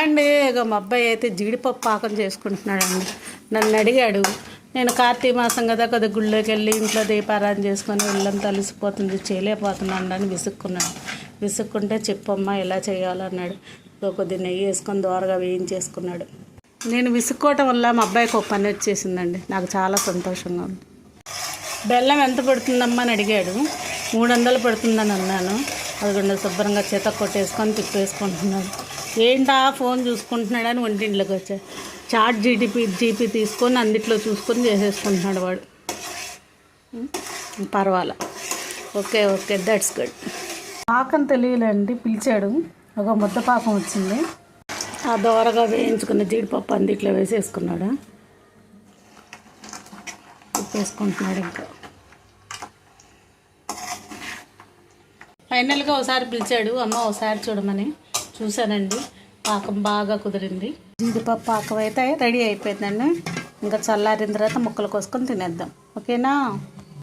అండి ఇక మా అబ్బాయి అయితే జీడిపప్పు పాకం చేసుకుంటున్నాడండి. నన్ను అడిగాడు. నేను కార్తీక మాసం కదా గుళ్ళోకి వెళ్ళి ఇంట్లో దీపారాధన చేసుకొని ఇల్లంతా అలిసిపోతుంది చేయలేకపోతున్నాను అని విసుక్కుంటే చెప్పమ్మా ఎలా చేయాలన్నాడు. కొద్దిగా నెయ్యి వేసుకొని దోరగా వేయించేసుకున్నాడు. నేను విసుక్కోవటం వల్ల మా అబ్బాయికి ఒక పని వచ్చేసిందండి. నాకు చాలా సంతోషంగా ఉంది. బెల్లం ఎంత పడుతుందమ్మా అని అడిగాడు. 300 పడుతుందని అన్నాను. అది శుభ్రంగా చేత కొట్టేసుకొని తిప్పేసుకుంటున్నాడు. ఏంటా ఫోన్ చూసుకుంటున్నాడని వంటింట్లోకి వచ్చాడు. చాట్ జీపీ తీసుకొని అందుట్లో చూసుకొని చేసేసుకుంటున్నాడు వాడు. పర్వాలా, ఓకే దట్స్ గుడ్. పాకం తెలియలేండి పిలిచాడు. ఒక ముద్ద పాకం వచ్చింది. ఆ దోరగా వేయించుకున్న జీడిపప్పు అందుట్లో వేసేసుకున్నాడు. తిప్పేసుకుంటున్నాడు. ఇంకా ఫైనల్గా ఒకసారి పిలిచాడు. అమ్మ ఒకసారి చూడమని చూశానండి. పాకం బాగా కుదిరింది. జీడిపప్పు పాకం అయితే రెడీ అయిపోయిందండి. ఇంకా చల్లారిన తర్వాత ముక్కలు కోసుకొని తినేద్దాం. ఓకేనా?